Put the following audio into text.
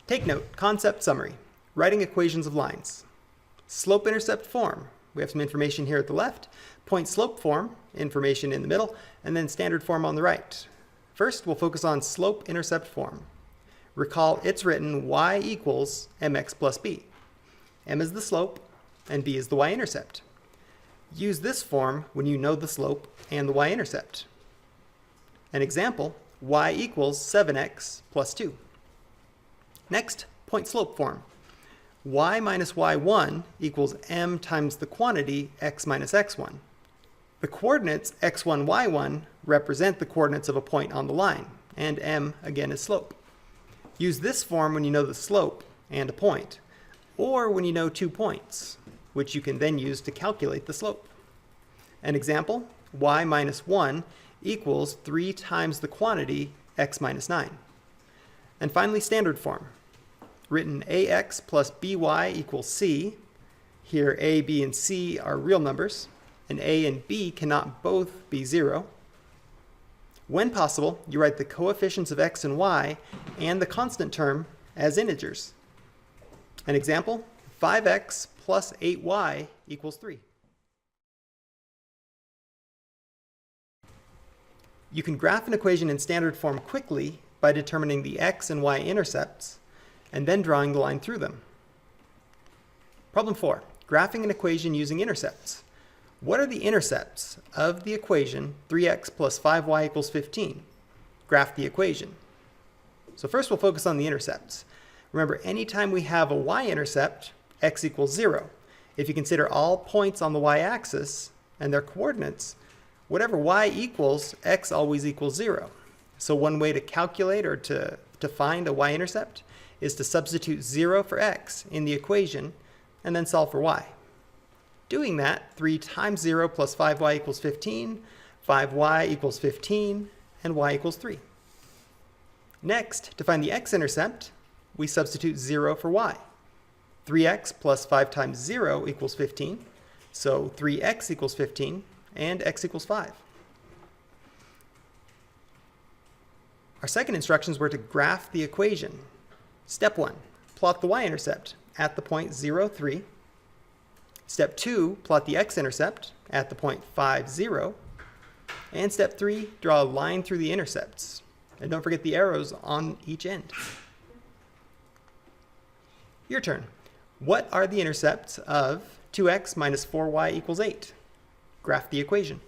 Take note, concept summary, writing equations of lines. Slope-intercept form, we have some information here at the left, point-slope form, information in the middle, and then standard form on the right. First, we'll focus on slope-intercept form. Recall it's written y equals mx plus b. M is the slope, and b is the y-intercept. Use this form when you know the slope and the y-intercept. An example, y equals 7x plus 2. Next, point-slope form. Y minus y1 equals m times the quantity x minus x1. The coordinates x1, y1 represent the coordinates of a point on the line, and m again is slope. Use this form when you know the slope and a point, or when you know 2 points, which you can then use to calculate the slope. An example, y minus 1 equals 3 times the quantity x minus 9. And finally, standard form. Written ax plus by equals c. Here a, b, and c are real numbers, and a and b cannot both be 0. When possible, you write the coefficients of x and y and the constant term as integers. An example, 5x plus 8y equals 3. You can graph an equation in standard form quickly by determining the x and y intercepts and then drawing the line through them. Problem 4, graphing an equation using intercepts. What are the intercepts of the equation 3x plus 5y equals 15? Graph the equation. So first we'll focus on the intercepts. Remember, anytime we have a y-intercept, x equals 0. If you consider all points on the y-axis and their coordinates, whatever y equals, x always equals 0. So one way to calculate or to find a y-intercept is to substitute 0 for x in the equation and then solve for y. Doing that, 3 times 0 plus 5y equals 15, 5y equals 15, and y equals 3. Next, to find the x-intercept, we substitute 0 for y. 3x plus 5 times 0 equals 15, so 3x equals 15, and x equals 5. Our second instructions were to graph the equation. Step 1, plot the y-intercept at the point 0, 3. Step 2, plot the x-intercept at the point 5, 0. And step 3, draw a line through the intercepts. And don't forget the arrows on each end. Your turn. What are the intercepts of 2x minus 4y equals 8? Graph the equation.